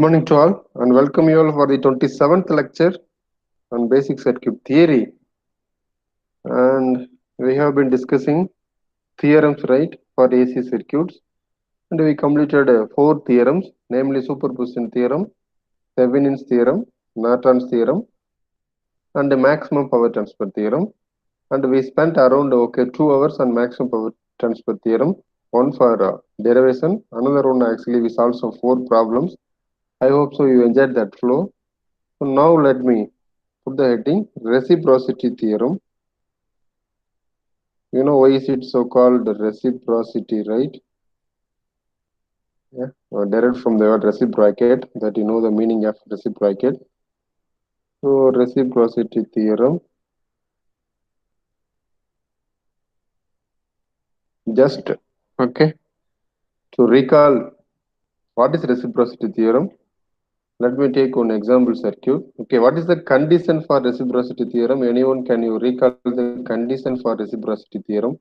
morning to all and welcome you all for the 27th lecture on basic circuit theory. And we have been discussing theorems, right, for AC circuits. And we completed four theorems, namely superposition theorem, Thevenin's theorem, Norton's theorem, and the maximum power transfer theorem. And we spent around 2 hours on maximum power transfer theorem, one for derivation, another one actually we solved some four problems. I hope so you enjoyed that flow. So now let me put the heading reciprocity theorem. You know why is it so called reciprocity, right? Yeah, derived from the word reciprocate, that you know the meaning of reciprocate. So reciprocity theorem, just okay, to recall what is reciprocity theorem, let me take one example circuit. Okay, what is the condition for reciprocity theorem? Anyone, can you recall the condition for reciprocity theorem?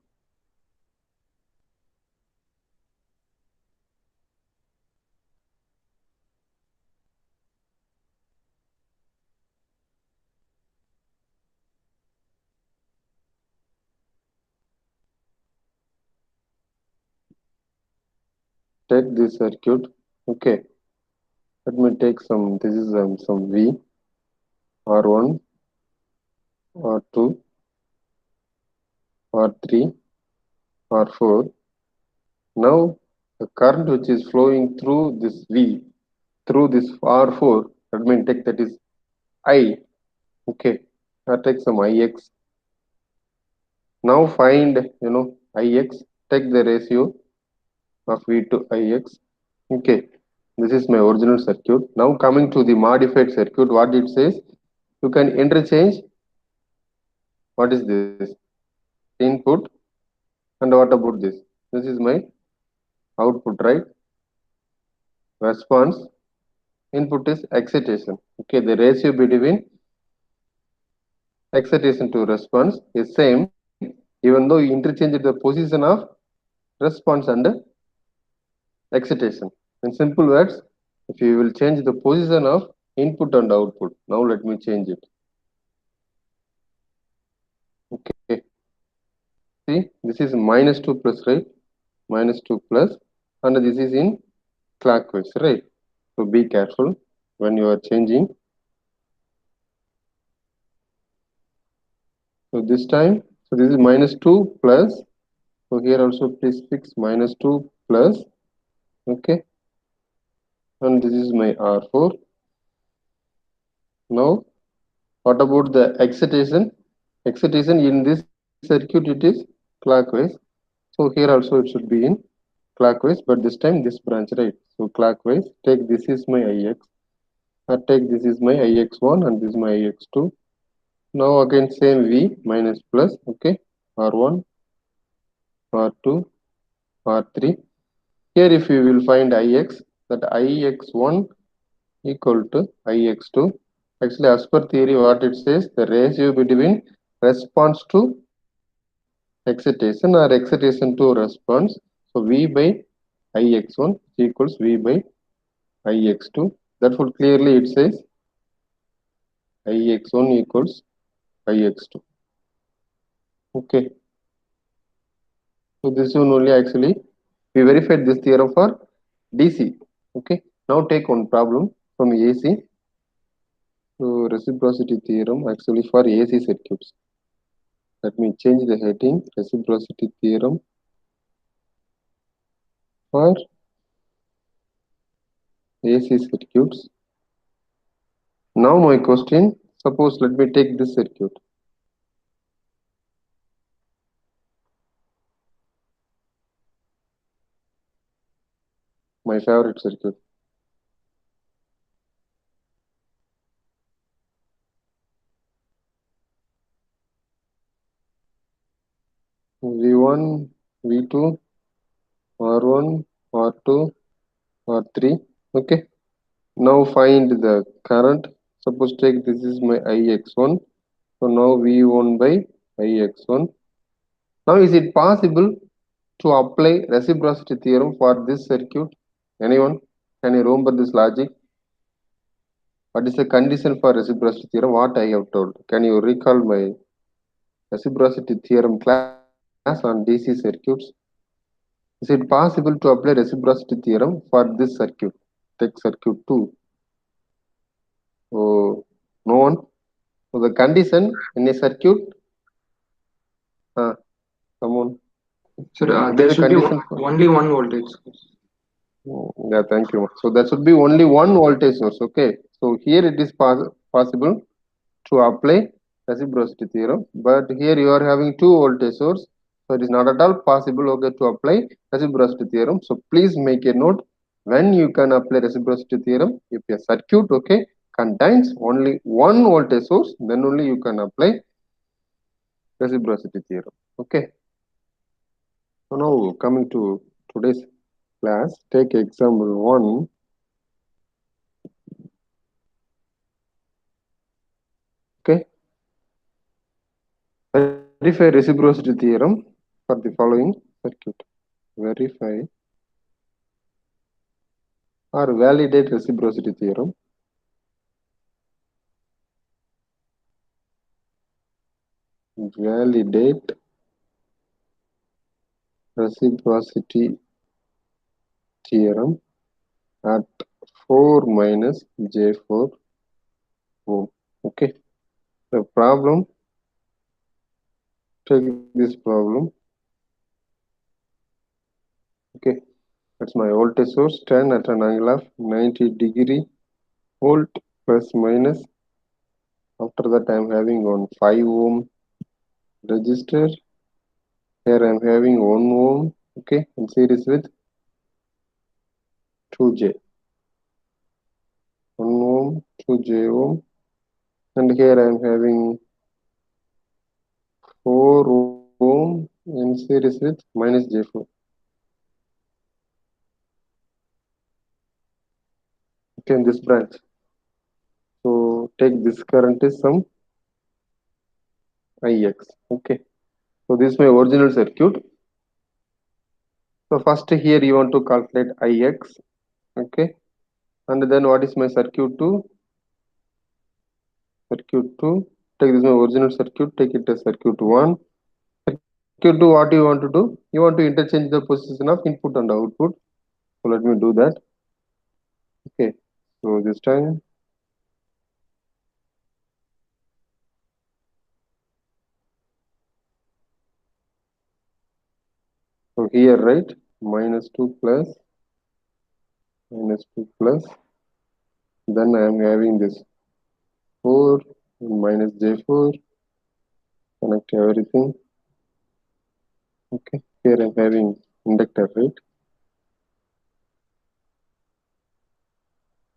Take this circuit. Okay, let me take some. This is some V, R1, R2, R3, R4. Now the current which is flowing through this V, through this R4, let me take that is I. Okay, I take some Ix. Now find, Ix. Take the ratio of V to Ix. Okay, this is my original circuit. Now coming to the modified circuit, what it says, you can interchange. What is this? Input. And what about this? This is my output, right? Response. Input is excitation. Okay, the ratio between excitation to response is same, even though you interchange the position of response and excitation. In simple words, if you will change the position of input and output. Now let me change it. Okay, see, this is -2 plus, right? -2 plus, and this is in clockwise, right? So be careful when you are changing. So this time, so this is -2 plus. So here also please fix -2 plus. Okay, and this is my R4. Now, what about the excitation? Excitation in this circuit it is clockwise. So here also it should be in clockwise, but this time this branch, right? So clockwise. Take this is my Ix. I take this is my Ix1 and this is my Ix2. Now again same V minus plus. Okay, R1, R2, R3. Here if you will find Ix, that Ix1 equal to Ix2. Actually, as per theory, what it says, the ratio between response to excitation or excitation to response. So V by Ix1 equals V by Ix2. That would clearly it says Ix1 equals Ix2. Okay. So this one only actually we verified this theorem for DC. Okay. Now take one problem from AC. So reciprocity theorem actually for AC circuits. Let me change the heading, reciprocity theorem for AC circuits. Now my question, suppose let me take this circuit. My favorite circuit. V1, V2, R1, R2, R3. Okay. Now find the current. Suppose take this is my Ix1. So now V1 by Ix1. Now is it possible to apply reciprocity theorem for this circuit? Anyone? Can you remember this logic? What is the condition for reciprocity theorem? What I have told. Can you recall my reciprocity theorem class on DC circuits? Is it possible to apply reciprocity theorem for this circuit? Take circuit 2. So, no one. So, the condition in a circuit, someone. Sir, What is there the should be condition for? only one voltage. Yeah, thank you. So, there should be only one voltage source. Okay. So, here it is possible to apply reciprocity theorem, but here you are having two voltage source, so it is not at all possible, okay, to apply reciprocity theorem. So please make a note, when you can apply reciprocity theorem, if a circuit, okay, contains only one voltage source, then only you can apply reciprocity theorem. Okay, so now coming to today's class, take example 1. Okay, verify reciprocity theorem for the following circuit. Verify or validate reciprocity theorem. Validate reciprocity theorem at 4 minus J4 ohm. Okay, the problem, take this problem. Okay, that's my voltage source 10 at an angle of 90 degree, volt plus minus. After that, I'm having on 5 ohm resistor. Here I'm having 1 ohm, okay, in series with 2J. 1 ohm, 2J ohm, and here I'm having 4 ohm in series with minus J4. Okay, in this branch. So take this current is some Ix. Okay. So this is my original circuit. So first here you want to calculate Ix. Okay. And then what is my circuit 2? Circuit 2. Take this my original circuit. Take it as circuit 1. Circuit 2, what you want to do? You want to interchange the position of input and output. So let me do that. Okay. So this time, so here, right? -2 plus, -2 plus. Then I am having this 4 minus J4. Connect everything. Okay. Here I'm having inductor, right?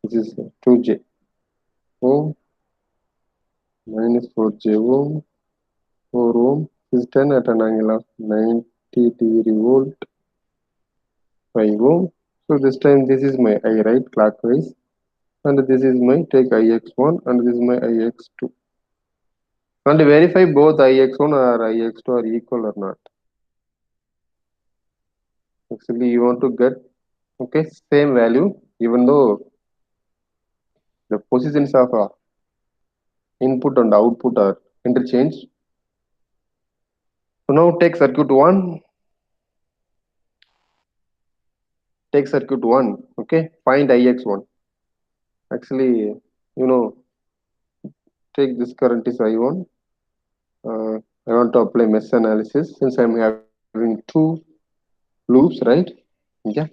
This is 2J ohm minus 4J ohm, 4 ohm is 10 at an angle of 90 degree, volt, 5 ohm. So this time this is my I, right, clockwise, and this is my take Ix1 and this is my Ix2. And verify both Ix1 or Ix2 are equal or not. Actually you want to get, okay, same value, even though the positions of input and output are interchanged. So now take circuit 1, take circuit 1, okay, find Ix1. Actually, take this current is I1. I want to apply mesh analysis since I'm having two loops, right? Yeah.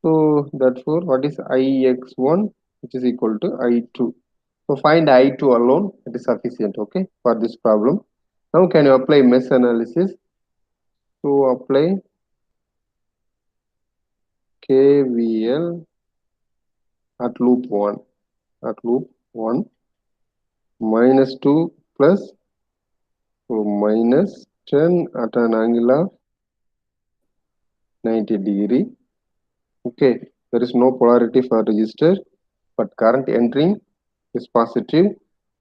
So therefore, what is Ix1, which is equal to I2. So find I2 alone, it is sufficient, okay, for this problem. Now can you apply mesh analysis? So apply KVL at loop 1, at loop 1, -2 plus, so minus 10 at an angle of 90 degree. Okay, there is no polarity for resistor, but current entering is positive,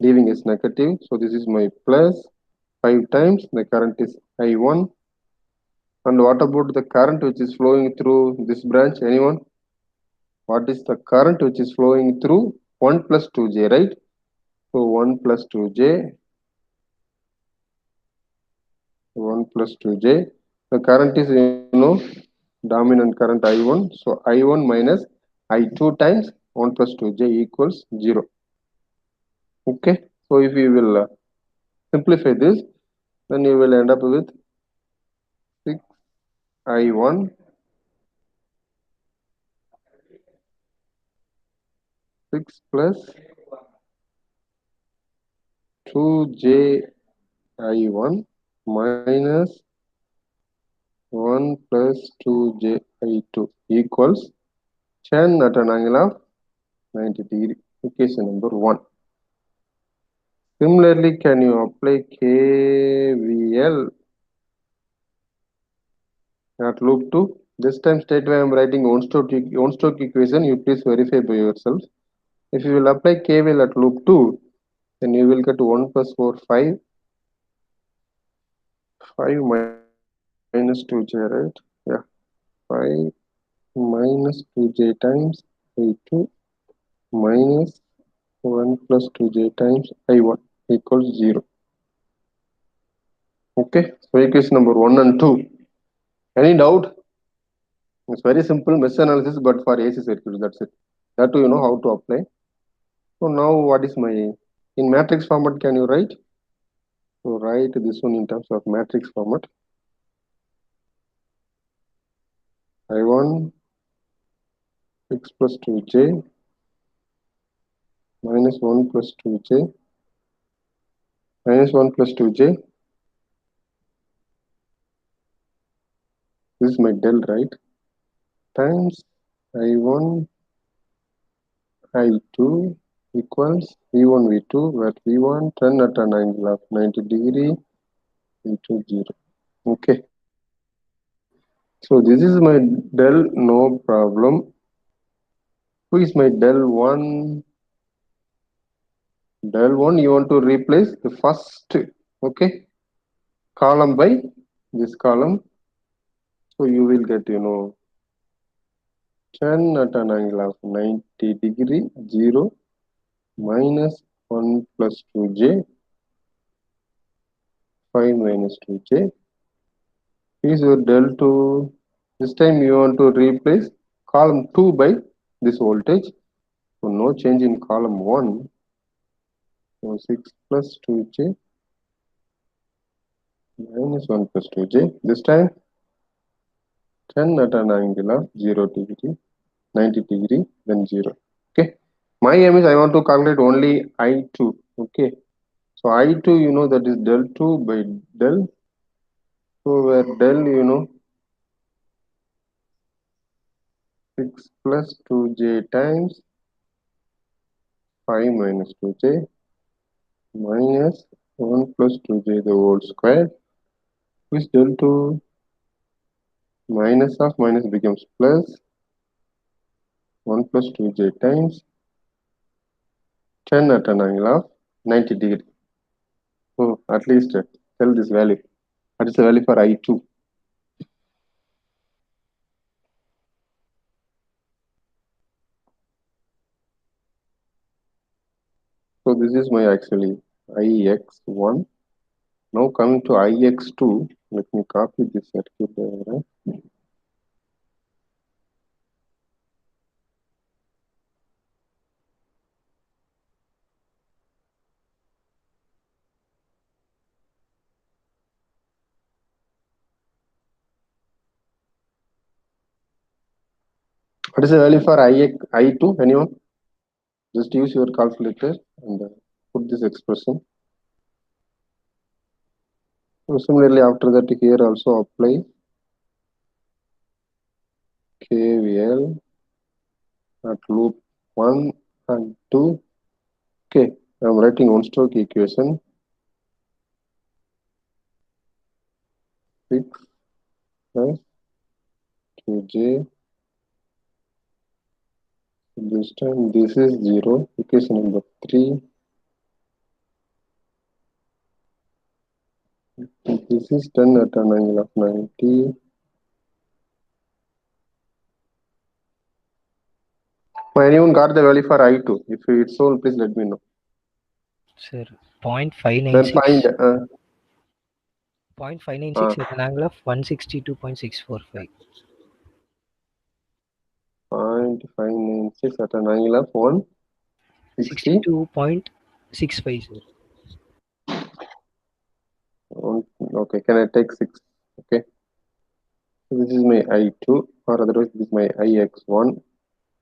leaving is negative. So this is my plus 5 times the current is I1. And what about the current which is flowing through this branch? Anyone? What is the current which is flowing through 1 plus 2j, right? So 1 plus 2j, 1 plus 2j. The current is, dominant current I1. So I1 minus I2 times 1 plus 2j equals 0. Okay. So if you will simplify this, then you will end up with 6I1 6 plus 2j I1 minus 1 plus 2j I2 equals 10 at an angle of 90 degree. Equation number 1. Similarly, can you apply KVL at loop 2? This time straight away I am writing One-stroke equation. You please verify by yourself. If you will apply KVL at loop 2, then you will get 1 plus 4, 5. 5 minus 2j, right? Yeah. 5 minus 2j times I2 minus 1 plus 2j times I1 equals 0. Okay. So equation number 1 and 2. Any doubt? It's very simple mesh analysis, but for AC circuits, that's it. That too, you know how to apply. So now what is my, in matrix format can you write? So write this one in terms of matrix format. I1 6 plus 2j minus 1 plus 2j minus 1 plus 2j. This is my del, right? Times I1 I2 equals V1 V2, where V1 10 at an angle of 90 degree into 0. Okay. So this is my del, no problem. Who is my del 1? Del 1, you want to replace the first, okay, column by this column. So you will get, 10 at an angle of 90 degree, 0 minus 1 plus 2j, 5 minus 2j. Is your del 2. This time you want to replace column 2 by this voltage. So no change in column 1. So 6 plus 2j minus 1 plus 2j. This time 10 at an angle of 0 degree, 90 degree, then 0. Okay. My aim is I want to calculate only I2. Okay. So I2, that is del 2 by del. So where del, 6 plus 2j times 5 minus 2j minus 1 plus 2j the whole square, which del 2 minus of minus becomes plus 1 plus 2j times 10 at an angle of 90 degree. So at least tell this value. What is the value for I2? So this is my actually IX1. Now coming to IX2, let me copy this circuit diagram. What is the value for I2? Anyone? Just use your calculator and put this expression. So similarly, after that, here also apply KVL at loop 1 and 2. Okay, I'm writing one-stroke equation. 6 plus 2j. This time this is 0. Equation number 3. This is 10 at an angle of 90. Anyone got the value for I2? If it's so, please let me know. Sir, Then 0.596. find 0.596 at an angle of 162.645. 0.596 at an angle of 160. 62.65, sir. Okay, can I take 6? Okay, so this is my I2, or otherwise this is my IX1.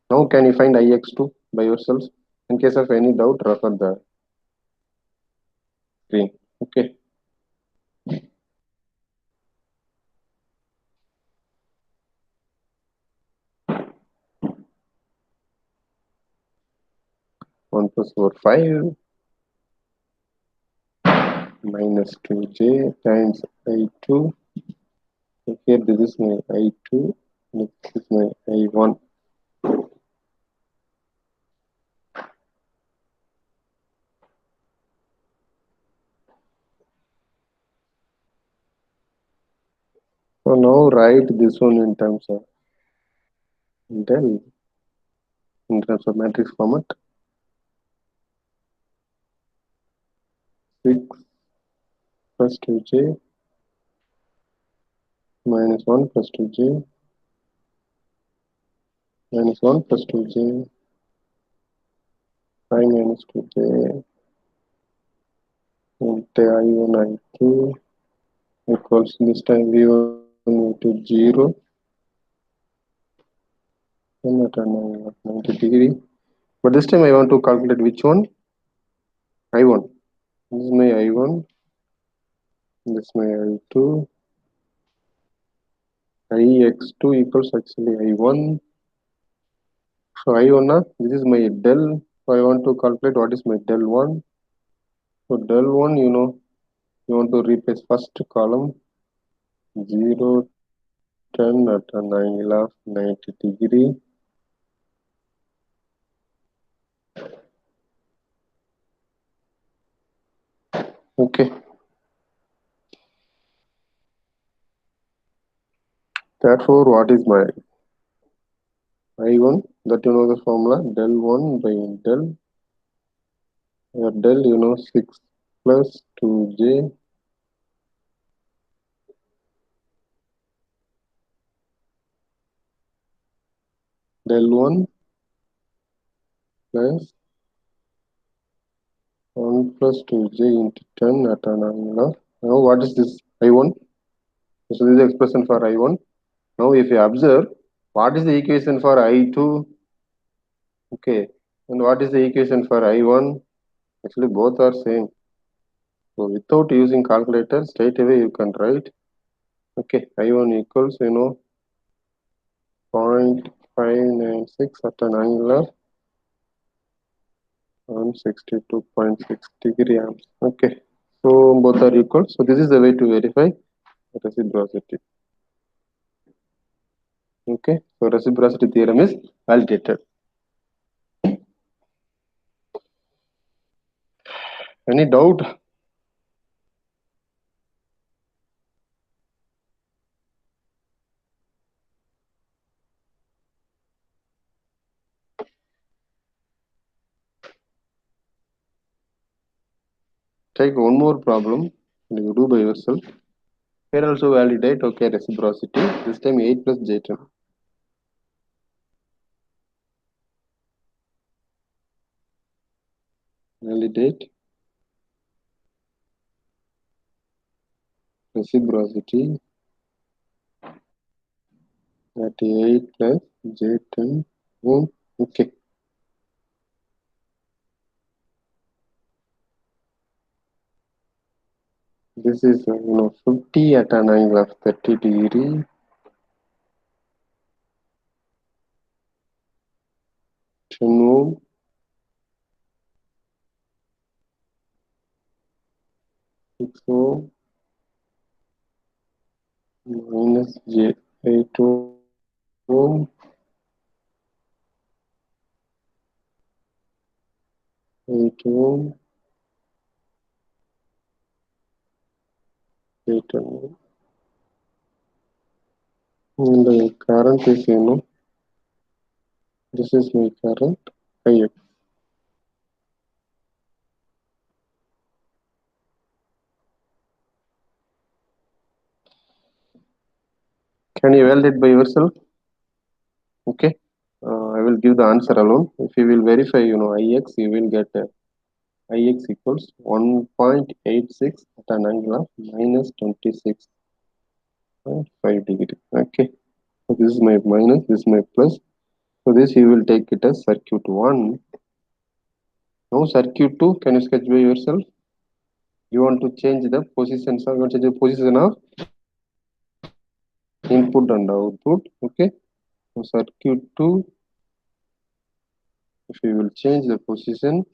Now can you find IX2 by yourselves? In case of any doubt, refer the screen. Okay. One plus 4, 5 minus 2j times I2. So here this is my I2, this is my I1. So now write this one in terms of del, in terms of matrix format. 6 plus 2j minus 1 plus 2j minus 1 plus 2j 5 minus 2j into I1 I2 equals this time V1 to 0 and at an angle of 90 degree. But this time I want to calculate which one? I1. This is my I1. This is my I2. IX2 equals actually I1. So I1, this is my del. So I want to calculate what is my del 1. So del 1, you want to replace first column 0, 10 at an angle of 90 degree. Okay. Therefore, what is my I1? That the formula del 1 by del. Del 6 plus 2j del 1 plus 1 plus 2j into 10 at an angle of. Now, what is this I1? So, this is the expression for I1. Now, if you observe, what is the equation for I2? Okay. And what is the equation for I1? Actually, both are same. So, without using calculator, straight away you can write. Okay. I1 equals, 0.596 at an angle of 162.6 degree amps. Okay. So, both are equal. So, this is the way to verify reciprocity. Okay. So, reciprocity theorem is validated. Any doubt? Take one more problem and you do by yourself. Here also validate, okay, reciprocity. This time 8 plus j10. Validate reciprocity at 8 plus j10 ohm. Okay. This is 50 at an angle of 30 degree. 10 ohm. 6 ohm minus j8 ohm. 8 ohm. 8 ohm. And the current is This is my current Ix. Can you validate by yourself? Okay. I will give the answer alone. If you will verify, Ix, you will get Ix equals 1.86 at an angle of minus 26.5 degree. Okay. So this is my minus, this is my plus. So this you will take it as circuit 1. Now circuit 2, can you sketch by yourself? You want to change the positions, or you want to change the position of input and output. Okay. So circuit 2, if you will change the position,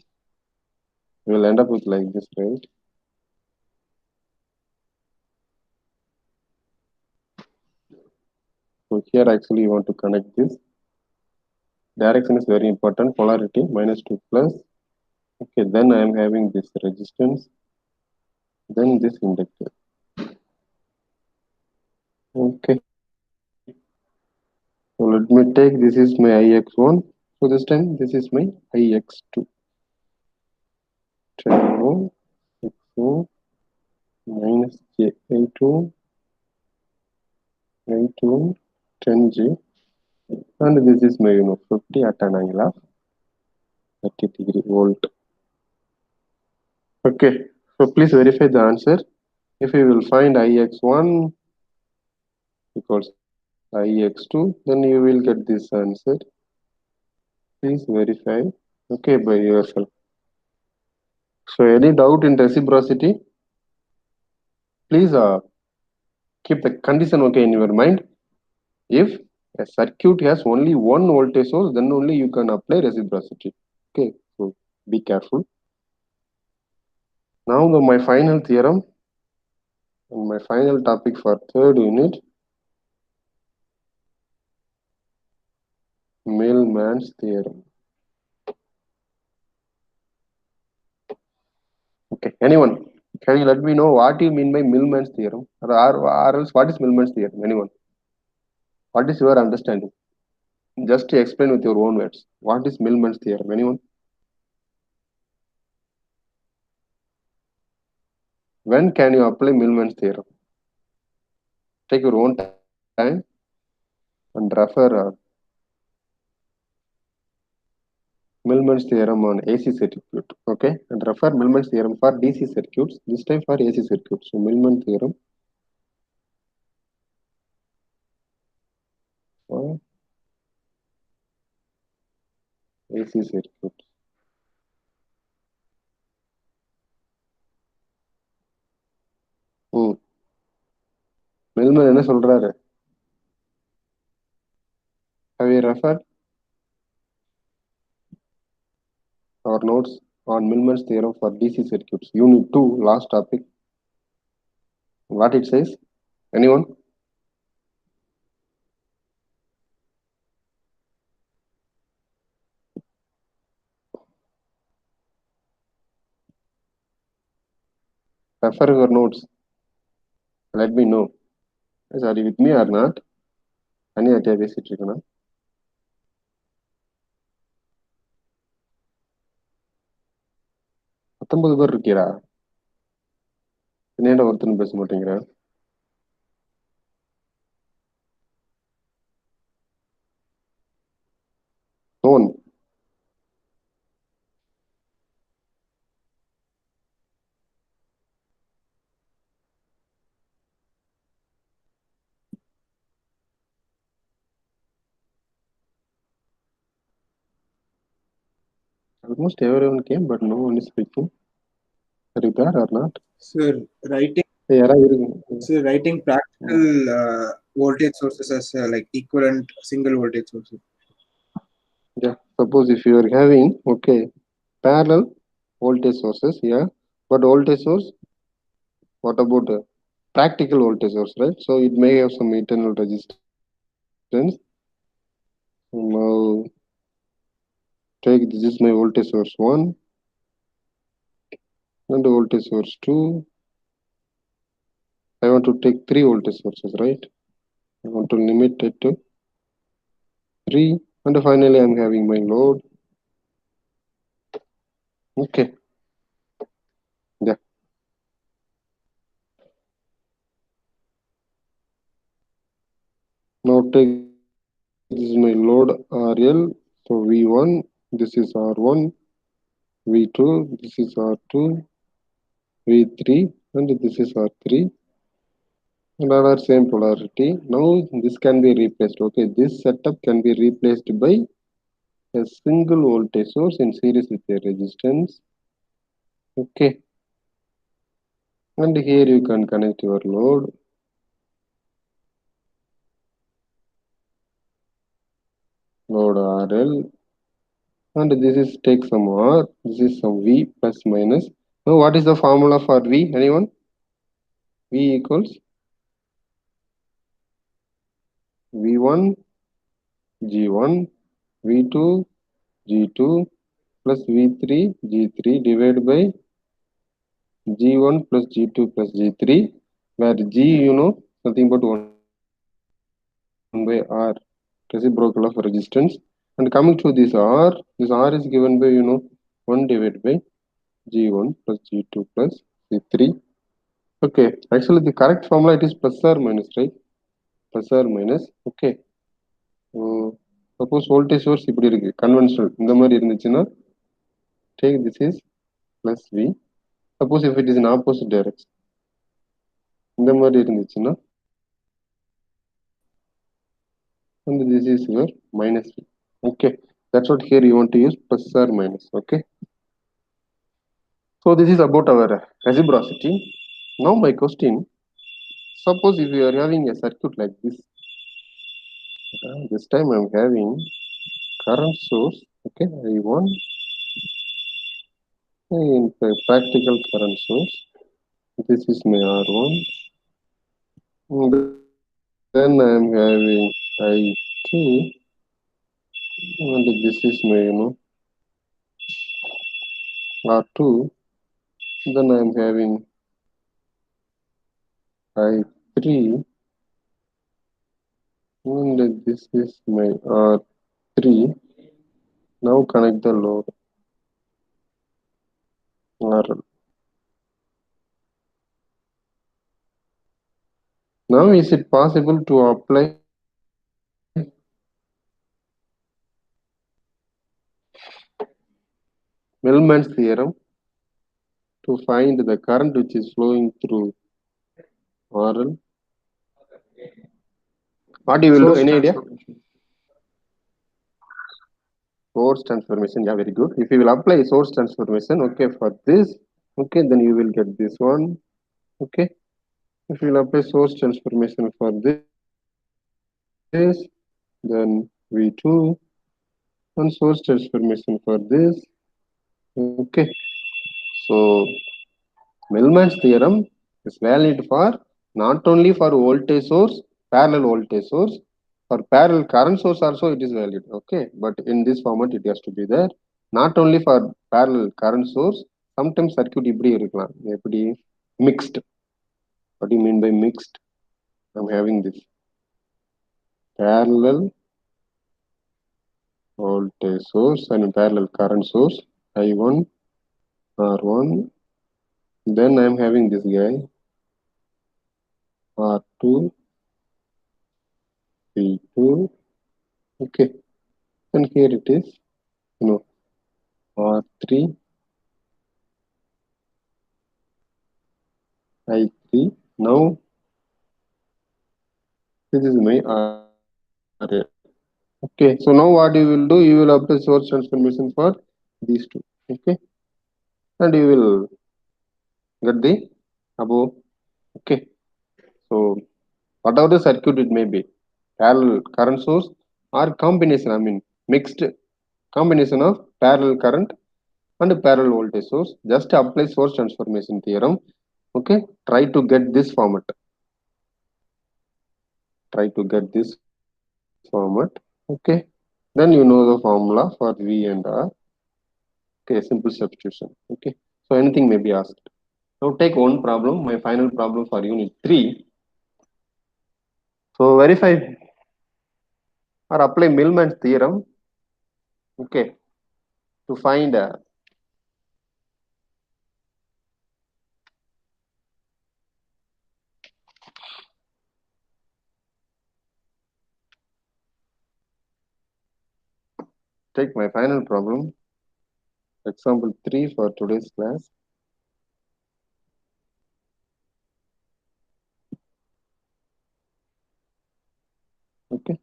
you will end up with like this, right? So here actually you want to connect this. Direction is very important. Polarity minus 2 plus. Okay, then I am having this resistance. Then this inductor. Okay. So let me take, this is my Ix1. So this time this is my Ix2. 10 ohm, 6 ohm, minus J 8 ohm, 8 ohm, 10J. And this is my 50 at an angle of 30 degree volt. Okay. So please verify the answer. If you will find Ix1 equals Ix2, then you will get this answer. Please verify. Okay, by yourself. So any doubt in reciprocity, please keep the condition okay in your mind. If a circuit has only one voltage source, then only you can apply reciprocity. Okay, so be careful. Now my final theorem and my final topic for third unit, Millman's theorem. Okay, anyone? Can you let me know what you mean by Millman's theorem? Or else what is Millman's theorem? Anyone? What is your understanding? Just to explain with your own words. What is Millman's theorem? Anyone? When can you apply Millman's theorem? Take your own time and refer Millman's theorem on AC circuit. Okay, and refer Millman's theorem for DC circuits. This time for AC circuits. So Millman theorem for AC circuit. Millman என்ன சொல்றாரு? Have you referred our notes on Millman's theorem for DC circuits? Unit 2, last topic. What it says? Anyone? Refer your notes. Let me know. Guys, are you with me or not? தனியாட்டியா பேசிட்டு இருக்கணும். 19 பேர் இருக்கீரா? என்னடா ஒருத்தனும் பேச மாட்டேங்கிற? Tone. Almost everyone came, but no one is speaking. Are you there or not? Sir, writing யாராவது இருங்க. writing practical voltage sources as like equivalent single voltage sources. Yeah, suppose if you are having parallel voltage sources, yeah, but voltage source, what about practical voltage source, right? So it may have some internal resistance. Now take, this is my voltage source 1 and voltage source 2. I want to take 3 voltage sources, right? I want to limit it to 3 And finally, I'm having my load. Okay. Yeah. Now take this is my load RL. So V1, this is R1, V2, this is R2, V3, and this is R3. And our same polarity. Now this can be replaced. Okay, this setup can be replaced by a single voltage source in series with a resistance. Okay, and here you can connect your load. Load RL, and this is take some R. This is some V plus minus. Now what is the formula for V? Anyone? V equals V1 G1 V2 G2 plus V3 G3 divided by G1 plus G2 plus G3, where G, nothing but 1 by R, reciprocal of resistance. And coming to this R is given by, 1 divided by G1 plus G2 plus G3. Okay, actually the correct formula it is plus or minus, right? Plus or minus. Okay. Suppose voltage source இப்படி இருக்கு conventional இந்த மாதிரி இருந்துச்சுன்னா take this is plus V. Suppose if it is in opposite direction இந்த மாதிரி இருந்துச்சுன்னா and this is your minus V. Okay, that's what here you want to use plus or minus. Okay, so this is about our reciprocity. Now my question, suppose if you are having a circuit like this, this time I'm having current source. Okay, I1 in practical current source. This is my R1. Then I'm having I2, and this is my R2. Then I'm having I3, and this is my R3. Now connect the load RL. Now is it possible to apply Millman's theorem to find the current which is flowing through RL? What you will do? Any idea? Source transformation. Yeah, very good. If you will apply source transformation, okay, for this, okay, then you will get this one. Okay, if you will apply source transformation for this, then V2, and source transformation for this. Okay, so Millman's theorem is valid for not only for voltage source, parallel voltage source, for parallel current source also it is valid. Okay, but in this format it has to be there. Not only for parallel current source, sometimes circuit இப்படி இருக்கலாம் எப்படி mixed. What do you mean by mixed? I'm having this parallel voltage source and parallel current source I1 R1. Then I'm having this guy R2 P2. Okay, and here it is, R3 I3. Now this is my RL. Okay, so now what you will do, you will apply source transformation for these two. Okay, and you will get the above. Okay, so whatever the circuit it may be, parallel current source or combination, I mean mixed combination of parallel current and parallel voltage source, just apply source transformation theorem. Okay, try to get this format. Try to get this format. Okay, then you know the formula for V and R. Okay, simple substitution. Okay, so anything may be asked. Now take one problem, my final problem for unit 3. So verify or apply Millman's theorem Okay, to find take my final problem, example 3 for today's class. Okay,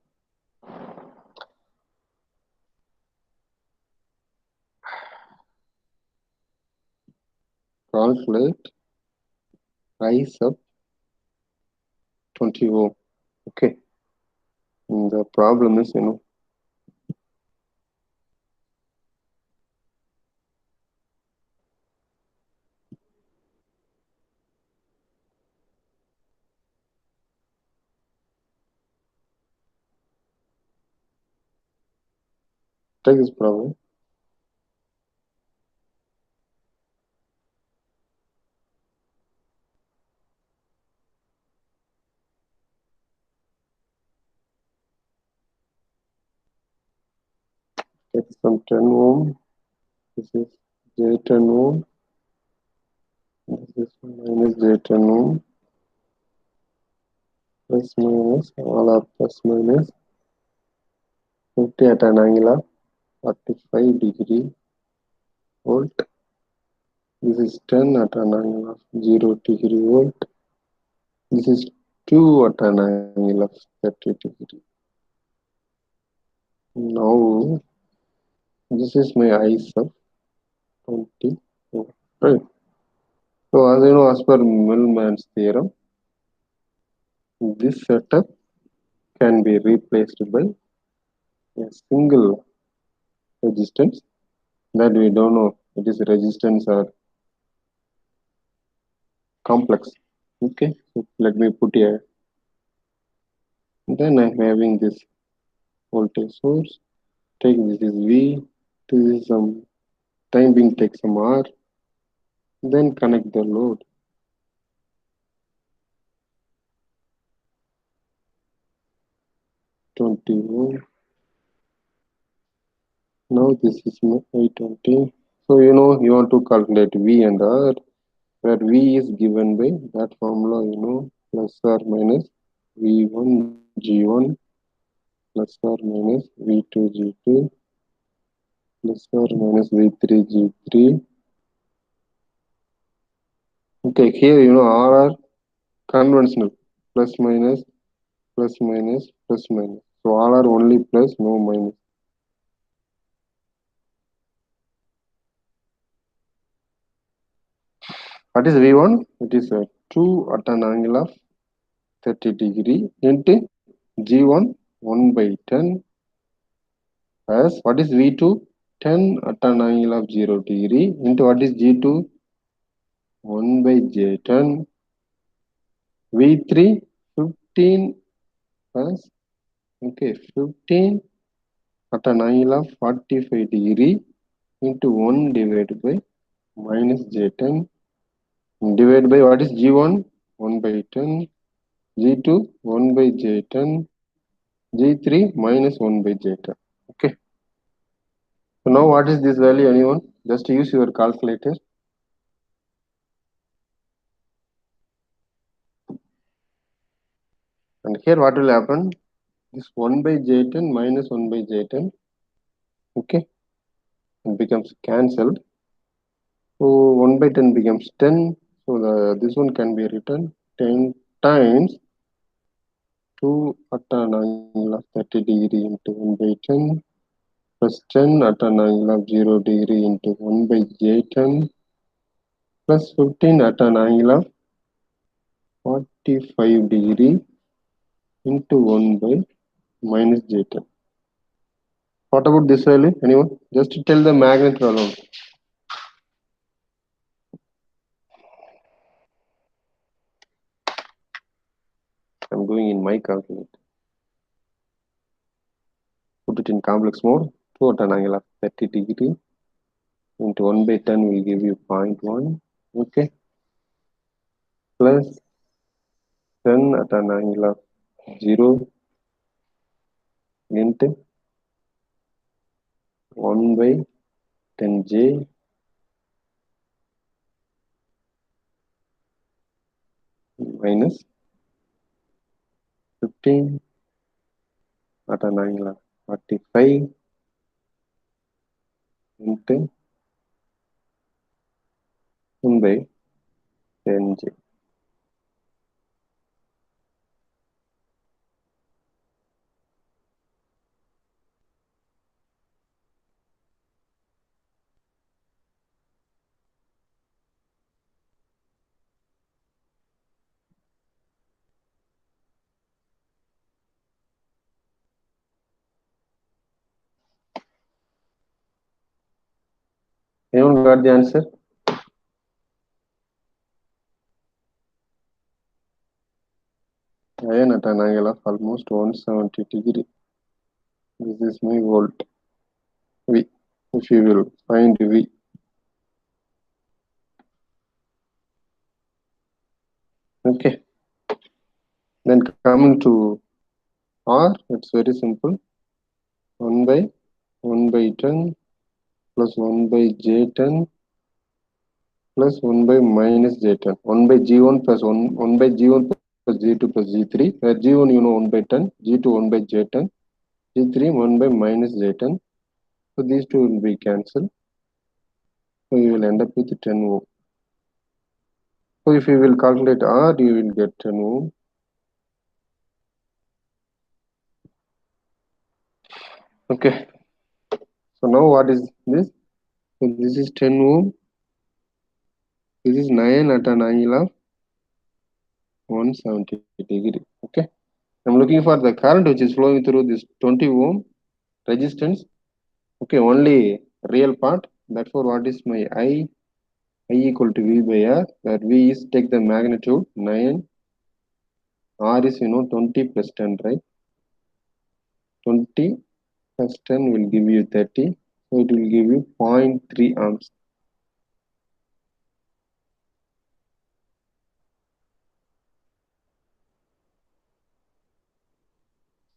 calculate rise of 20 ohm. Okay, and the problem is, take this problem. Take some 10 ohm. This is J10 ohm. This is minus J10 ohm. Plus minus, all are plus minus. 50 at an angle of 45 degree volt. This is 10 at an angle of 0 degree volt. This is 2 at an angle of 30 degree. Now, this is my eyes of 20. Right. So, as you know, as per Millman's theorem, this setup can be replaced by a single resistance that we don't know it is resistance or complex. Okay, so let me put here. Then I'm having this voltage source. Take this is V. This is some time being take some R. Then connect the load. 20 ohm. Now this is my I20. So you know you want to calculate V and R, where V is given by that formula, plus or minus V1 G1 plus or minus V2 G2 plus or minus V3 G3. Okay, here R are conventional, plus minus plus minus plus minus. So all are only plus, no minus. What is V1? It is 2 at an angle of 30 degree into G1 1 by 10 as what is V2? 10 at an angle of 0 degree into what is G2? 1 by J10. V3 15 as 15 at an angle of 45 degree into 1 divided by minus J10 divided by what is G1? 1 by 10. G2 1 by J10. G3 minus 1 by J10. Okay. So now what is this value, anyone? Just use your calculator. And here what will happen? This 1 by J10 minus 1 by J10. Okay. It becomes cancelled. So 1 by 10 becomes 10. So this one can be written 10 times 2 at an angle of 30 degree into 1 by 10 plus 10 at an angle of 0 degree into 1 by J10 plus 15 at an angle of 45 degree into 1 by minus J10. What about this value? Anyone? Just to tell the magnitude alone. I'm going in my calculator. Put it in complex mode. 2 at an angle of 30 degree into 1 by 10 will give you 0.1. Okay. Plus 10 at an angle of 0 into 1 by 10j minus 15 at an angle of 45 into 1 by 10j. Anyone got the answer? Iron at an angle of almost 170 degree. This is my volt V. If you will find V. Okay. Then coming to R, it's very simple. 1 by 1 by 10 plus 1 by J10 plus 1 by minus J10. 1 by G1 plus 1 by G1 plus G2 plus G3. G1 you know 1 by 10, G2 1 by J10, G3 1 by minus J10. So these two will be cancelled. So you will end up with 10 ohm. So if you will calculate R, you will get 10 ohm. Okay. So now what is this? So this is 10 ohm. This is 9 at an angle of 170 degree. Okay. I'm looking for the current which is flowing through this 20 ohm resistance. Okay, only real part. Therefore, what is my I? I equal to V by R, where V is take the magnitude 9. R is 20 plus 10, right? 20 plus 10 will give you 30. So it will give you 0.3 amps.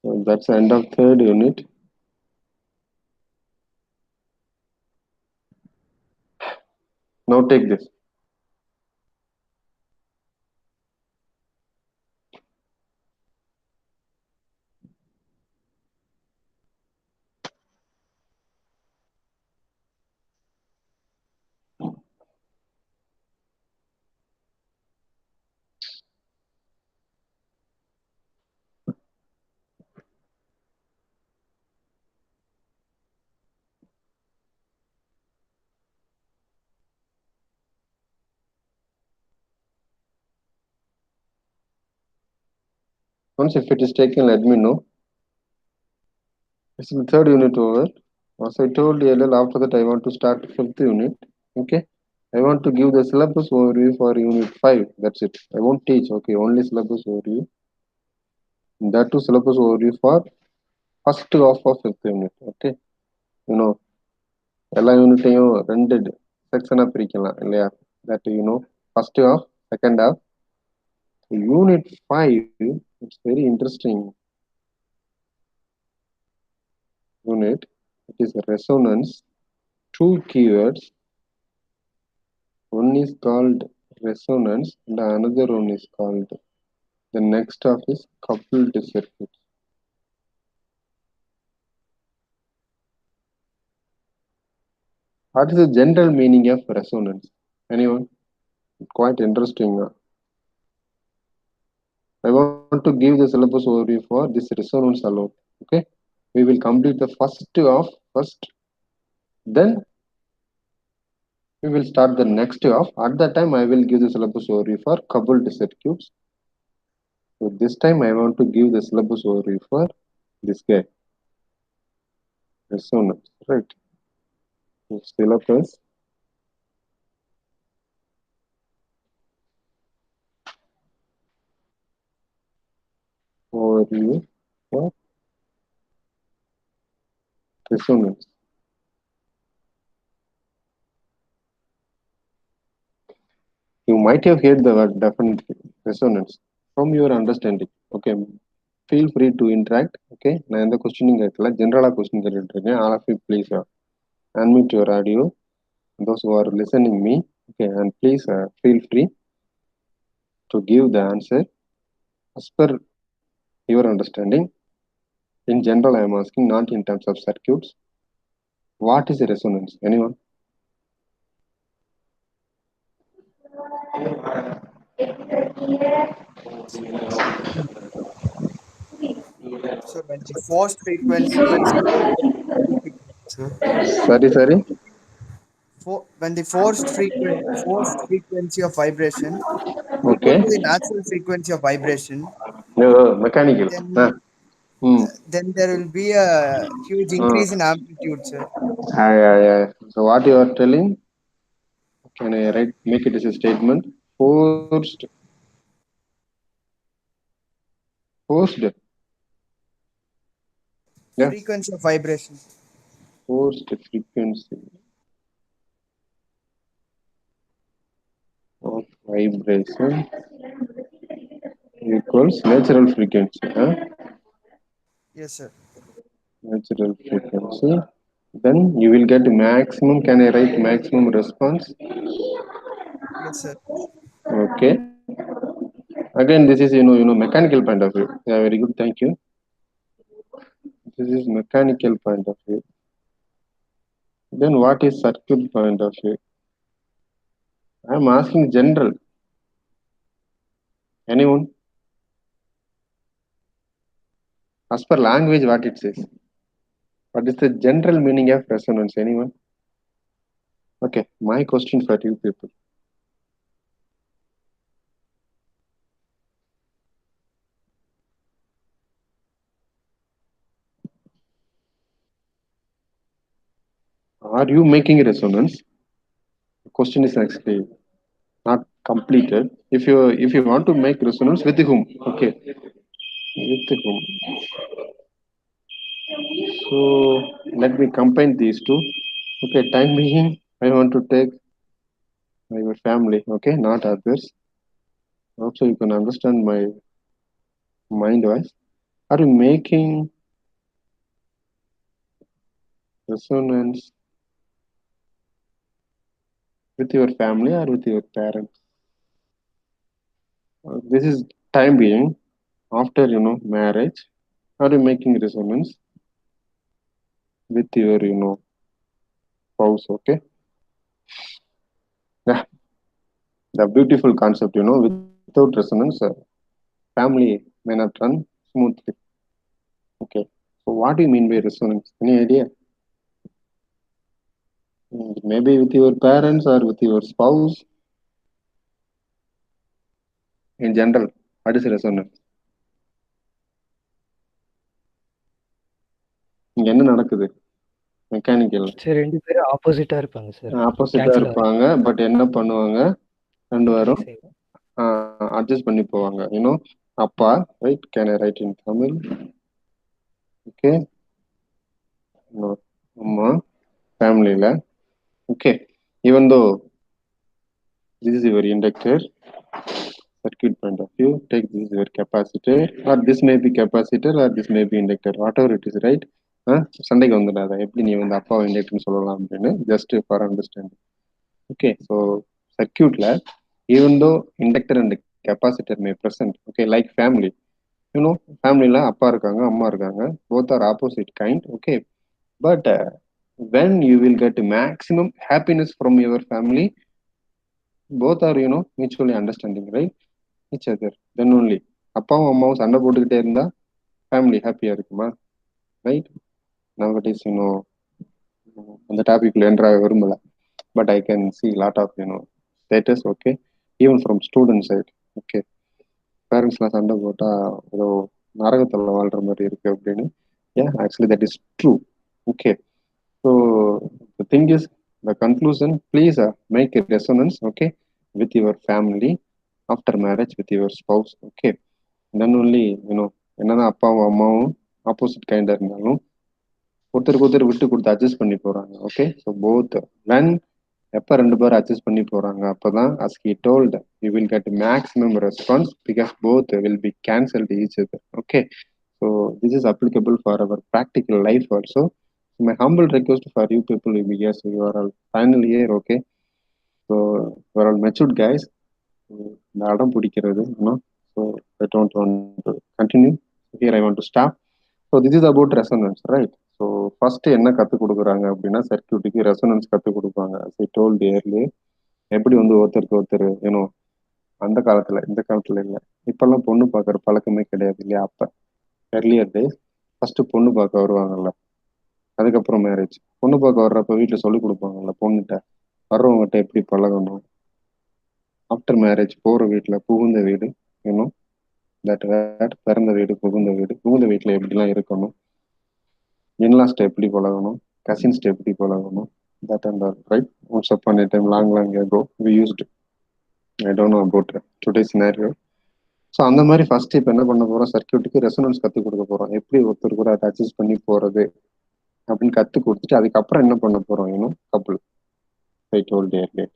So that's the end of third unit. Now take this. Once if it is taken, let me know. This is the third unit over. As I told you earlier, after that I want to start fifth unit. Okay. I want to give the syllabus overview for unit 5. That's it. I won't teach. Okay. Only syllabus overview. That too syllabus overview for first half of fifth unit. Okay. எல்லா யூனிட்டையும் ரெண்டு செக்ஷனா பிரிக்கலாம் இல்லையா? That first half, second half. Unit 5, it's very interesting unit. It is resonance. Two keywords. One is called resonance, and another one is called, the next half is coupled circuits. What is the general meaning of resonance? Anyone? Quite interesting. I want to give the syllabus overview for this resonance alone. Okay. We will complete the first half first. Then we will start the next half. At that time, I will give the syllabus overview for coupled circuits. So this time, I want to give the syllabus overview for this guy, resonance, right? So syllabus overview for resonance. You might have heard the word definitely resonance from your understanding. Okay, feel free to interact. Okay, நான் எந்த கொஸ்டினும் கேட்கல, ஜென்ரலா question கேட்டுட்டு இருக்கேன். All of you please unmute your audio, those who are listening me, okay, and please feel free to give the answer as per your understanding. In general, I am asking, not in terms of circuits. What is a resonance? Anyone? So when the forced frequency is sir, Sorry. when the forced frequency of vibration equal Okay. to the natural frequency of vibration, No, mechanical. then Hmm. then there will be a huge increase in amplitude, sir. Yeah. So what you are telling? Can I write? Make it as a statement. Forced. Yeah. Frequency of vibration. Forced frequency of vibration equals natural frequency. Huh? Yes, sir. Natural frequency. Then you will get maximum. Can I write maximum response? Yes, sir. Okay. Again, this is mechanical point of view. Yeah, very good. Thank you. This is mechanical point of view. Then what is circuit point of view? I am asking general. Anyone? As per language, what it says? What is the general meaning of resonance? Anyone? Okay, my question for you people. Are you making a resonance? The question is actually not completed. If you want to make resonance with whom? Okay, with whom? So let me combine these two. Okay, time being, I want to take your family. Okay, not others. Also, you can understand my mind wise. Are you making resonance with your family or with your parents? This is time being after marriage. Are you making resonance with your spouse? Okay, yeah, the beautiful concept. Without resonance, family may not run smoothly. Okay, so what do you mean by resonance? Any idea? Maybe with your parents or with your spouse. In general, what is resonance? இங்க என்ன நடக்குது? Mechanical சரி 2 பேரும் ஆப்போசிட்டா இருப்பாங்க sir. ஆப்போசிட்டா cancel இருப்பாங்க. But என்ன பண்ணுவாங்க? 2 பேரும் செய்வோம். அட்ஜஸ்ட் பண்ணி போவாங்க. அப்பா, right? Can I right in Tamil? Okay, அம்மா ஃபேமிலியில. Okay, even though this is your inductor, circuit point of view, take this is your capacitor, or this may be capacitor or this may be inductor, whatever it is, right? சண்டைக்கு வந்துடாத, எப்படி நீ அப்பாவை இண்டக்டர்னு சொல்லலாம் அப்படின்னு, just for understanding. Okay, so சர்க்கியூட்ல even though inductor and capacitor may present, okay, like family. ஃபேமிலியில் அப்பா இருக்காங்க, அம்மா இருக்காங்க, both are opposite kind. Okay, but when you will get maximum happiness from your family, both are mutually understanding, right? each other, then only. அப்பாவும் அம்மாவும் சண்டை போட்டுக்கிட்டே இருந்தா ஃபேமிலி ஹாப்பியா இருக்குமா? ரைட்? nowadays அந்த டாபிக்ல என்ட்ராக விரும்பல. But I can see lot of status. Okay, even from student side. Okay, பேரண்ட்ஸ்லாம் சண்டை போட்டா ஏதோ நரகத்தில் வாழ்ற மாதிரி இருக்கு அப்படின்னு. yeah, actually that is true. Okay, so the thing is, the conclusion, please make a resonance, okay, with your family after marriage, with your spouse. Okay, then only என்னதான் அப்பாவும் அம்மாவும் ஆப்போசிட் கைண்டா இருந்தாலும் ஒருத்தருக்கு ஒருத்தர் விட்டு கொடுத்து அட்ஜஸ்ட் பண்ணி போறாங்க. ஓகே, ஸோ போத் வென் எப்போ 2 பேரும் அட்ஜஸ்ட் பண்ணி போறாங்க அப்பதான் as he told you will get maximum response because both will be cancelled each other. Okay, so this is applicable for our practical life also. My humble request for you people will be, yes, you are all final year, okay? So you are all matured guys. இந்த அடம் பிடிக்கிறது, so I don't want to continue. Here I want to stop. So this is about resonance, right? So first என்ன கற்றுக் கொடுக்குறாங்க அப்படின்னா சர்க்யூட்டுக்கு resonance கற்றுக் கொடுப்பாங்க. as I told earlier, எப்படி வந்து ஒருத்தருக்கு ஒருத்தர் அந்த காலத்துல இந்த காலத்துல இல்லை, இப்பெல்லாம் பொண்ணு பார்க்குற பழக்கமே கிடையாது இல்லையா? அப்ப எர்லியர் டேஸ் ஃபர்ஸ்ட் பொண்ணு பார்க்க வருவாங்கல்ல, அதுக்கப்புறம் மேரேஜ். பொண்ணு பார்க்க வர்றப்ப வீட்டில் சொல்லி கொடுப்பாங்கல்ல பொண்ணுகிட்ட, வர்றவங்ககிட்ட எப்படி பழகணும். ஆஃப்டர் மேரேஜ் போகிற வீட்டில் புகுந்த வீடு, இன்னும் தட் வேட் பிறந்த வீடு புகுந்த வீடு, புகுந்த வீட்டில் எப்படிலாம் இருக்கணும், இன்லாஸ்ட்டை எப்படி பழகணும், கசின்ஸ்ட்டை எப்படி பழகணும், that and all right. Once upon a time long ago we used, I don't know about today's scenario. So அந்த மாதிரி ஃபர்ஸ்ட் இப்போ என்ன பண்ண போகிறோம், சர்க்யூட்டுக்கு ரெசனன்ஸ் கற்றுக் கொடுக்க போகிறோம். எப்படி ஒருத்தர் கூட அதை அட்ஜஸ்ட் பண்ணி போகிறது அப்படின்னு கற்றுக் கொடுத்துட்டு அதுக்கப்புறம் என்ன பண்ண போகிறோம், இன்னும் couple I told earlier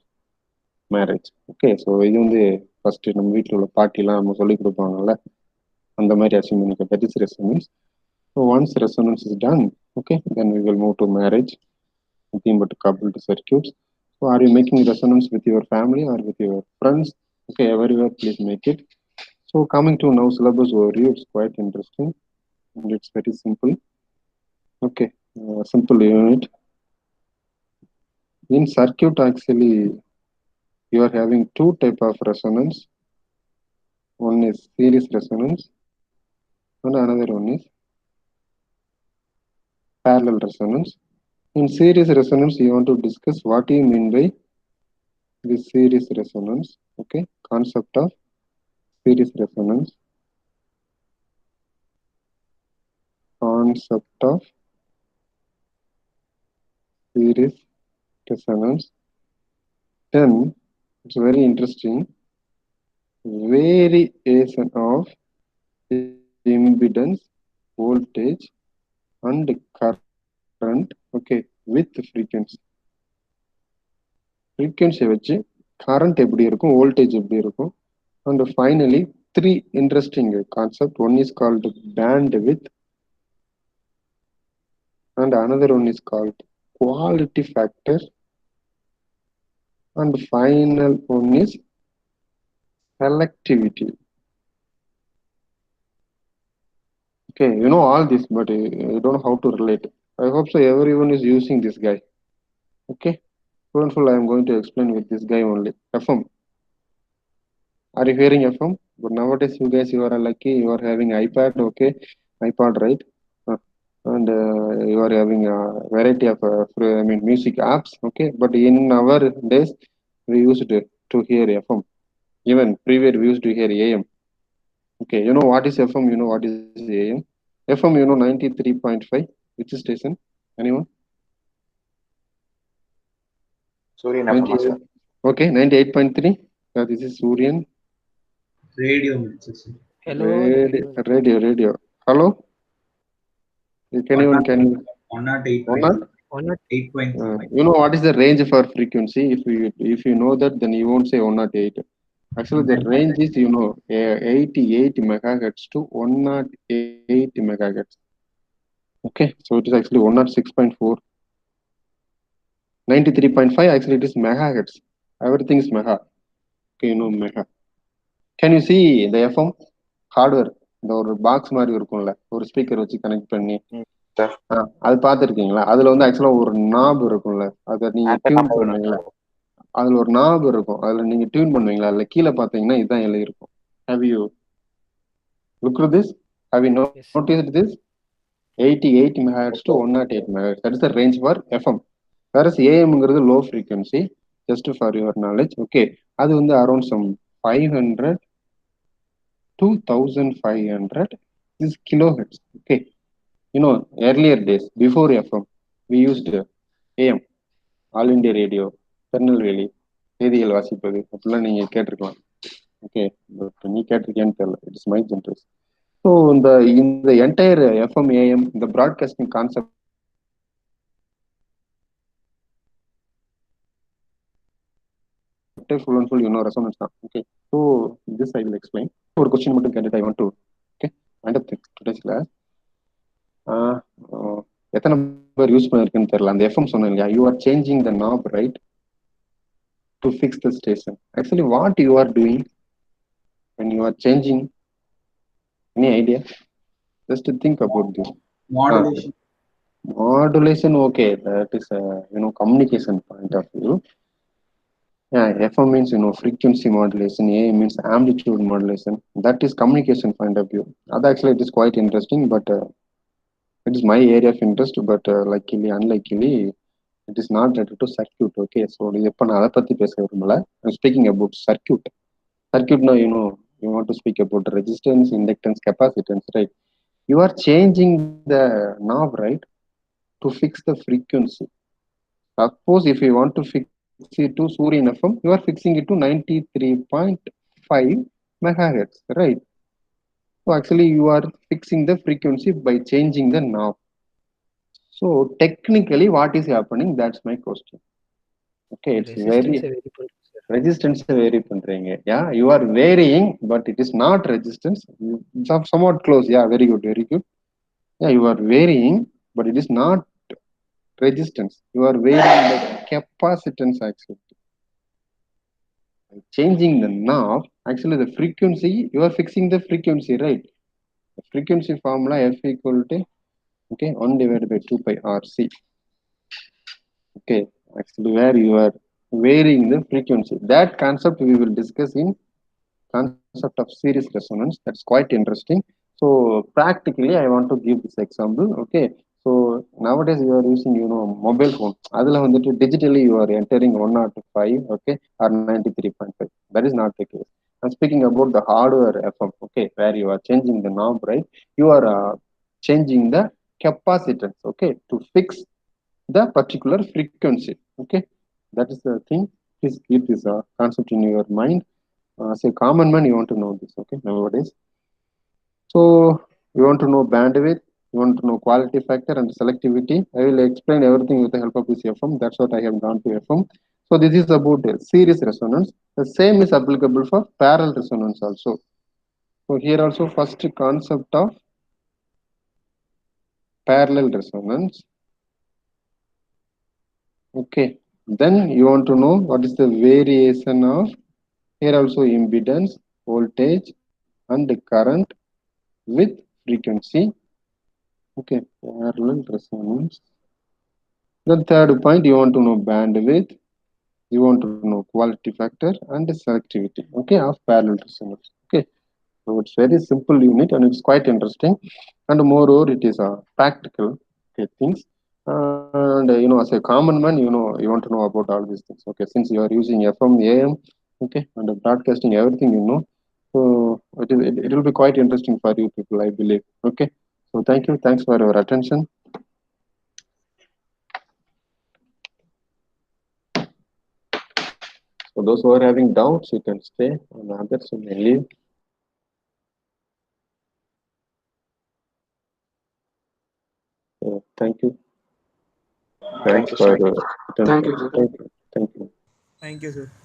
marriage. Okay, so இது வந்து ஃபர்ஸ்ட் நம்ம வீட்டில் உள்ள பாட்டிலாம் நம்ம சொல்லி கொடுப்பாங்கல்ல, அந்த மாதிரி அசியூம் பண்ணிக்க. That is resonance. So once resonance is done, okay, then we will move to marriage, nothing but coupled circuits. So are you making resonance with your family or with your friends? Okay, everywhere please make it. So coming to now syllabus overview, it's quite interesting and it's very simple. Okay, simple unit. In circuit actually you are having two type of resonance. One is series resonance and another one is parallel resonance. In series resonance you want to discuss what do you mean by this series resonance. Okay, concept of series resonance, concept of series resonance. Then it's very interesting, variation of impedance, voltage and current, okay, with frequency. Frequency வச்சு current எப்படி இருக்கும், voltage எப்படி இருக்கும். And finally three interesting concept. One is called bandwidth and another one is called quality factor and final one is selectivity. Okay, you know all this but you don't know how to relate. I hope so everyone is using this guy. Okay, full I am going to explain with this guy only. FM, are you hearing FM? But nowadays you guys, you are lucky, you are having iPad, okay, iPod, right? And you are having a variety of music apps, okay, but in our days we used to hear FM. Even previous we used to hear AM. Okay, you know what is FM, you know what is AM? FM, you know 93.5, which station, anyone? Suryan FM, sir. Okay, 98.3, this is Suryan. Radio. Hello. Radio. Hello? Can you 108.3. you know what is the range for frequency? If you know that, then you won't say 108. Actually the range is 88 megahertz to 108 megahertz. Okay, so it is actually 106.4. 93.5 actually it is megahertz. Everything is mega. Okay, you know mega. Can you see the FM hardware? இந்த ஒரு box மாதிரி இருக்கும்ல, ஒரு speaker வச்சு connect பண்ணி, அது பார்த்துருக்கீங்களா? அதுல வந்து ஆக்சுவலா ஒரு நாப் இருக்கும்ல, அதை நீங்க டியூன் பண்ணுவீங்களா? அதுல ஒரு நாப் இருக்கும், அதுல நீங்க டியூன் பண்ணுவீங்களா? அதுல கீழே பாத்தீங்கன்னா இதுதான் எழுதி இருக்கும். Have you looked at this? Have you noticed this? 88 megahertz to 108 megahertz. That is the range for FM. Whereas AM-ங்கிறது low frequency, just for your knowledge. Okay, அது வந்து around some 500 to 1500 is kilohertz. Okay, you know earlier days before FM we used AM, All India Radio, Tirunelveli செய்திகள் வாசிப்பது அப்படிலாம் நீங்க கேட்டிருக்கலாம். Okay, நீ கேட்டிருக்கேன்னு தெரியல, it's my generation. So இந்த என்டையர் FM AM இந்த broadcasting concept full and full resonance தான். Okay, so this I will explain. ஒரு கொஸ்டின் மட்டும் கேட்டுட்டு I want to okay wind up today's class. எத்தனை பேர் யூஸ் பண்ணிருக்குன்னு தெரியல. அந்த எஃப்எம் சொன்னேன் இல்லையா, you are changing the knob right to fix the station. Actually what you are doing when you are changing? Any idea? Just to think about this. Modulation. Modulation, okay, that is a communication point of view. Yeah, FM means frequency modulation, A means amplitude modulation. That is communication point of view. That actually it is quite interesting, but it is my area of interest. But luckily, unluckily, it is not related to circuit. Okay, so இப்போ நான் அதை பத்தி பேச விரும்பல. I'm speaking about circuit. Circuit now, you want to speak about resistance, inductance, capacitance, right? You are changing the knob, right, to fix the frequency. Suppose if you want to fix it to Suryan FM, you are fixing it to 93.5 megahertz, right? So actually you are fixing the frequency by changing the knob. So technically what is happening? That's my question. Okay, it's very resistance vary பண்றீங்க. Yeah, you are varying, but it is not resistance. Somewhat close. Yeah, very good, very good. Yeah, you are varying, but it is not resistance. You are varying the capacitance actually. Changing the knob, actually the frequency, you are fixing the frequency, right? The frequency formula F equal to, okay, 1 divided by 2 pi RC. Okay, actually where you are varying the frequency. That concept we will discuss in concept of series resonance. That's quite interesting. So practically I want to give this example. Okay, so nowadays you are using mobile phone. Adula vandu digitally you are entering 105, okay, or 93.5. That is not the case. I'm speaking about the hardware FM, okay, where you are changing the knob, right? You are changing the capacitance, okay, to fix the particular frequency. Okay, that is the thing. Please keep this concept in your mind. As a common man, you want to know this, okay, nowadays. So you want to know bandwidth, you want to know quality factor and selectivity. I will explain everything with the help of this FM. That's what I have gone to FM. So this is about series resonance. The same is applicable for parallel resonance also. So here also first concept of parallel resonance. Okay, then you want to know what is the variation of, here also impedance, voltage and current with frequency. Okay, parallel resonance. The third point, you want to know bandwidth, you want to know quality factor and selectivity, okay, of parallel resonance. Okay, so it's very simple unit and it's quite interesting, and moreover it is a practical, okay, things. And as a common man, you want to know about all these things. Okay, since you are using FM, AM, okay, and broadcasting everything, so it will be quite interesting for you people, I believe. Okay, so thank you, thanks for your attention. So those who are having doubts, you can stay, and others you may leave. So thank you. Thanks you, for sir. your attention. Thank you, sir. Thank you. Thank you. Thank you, sir.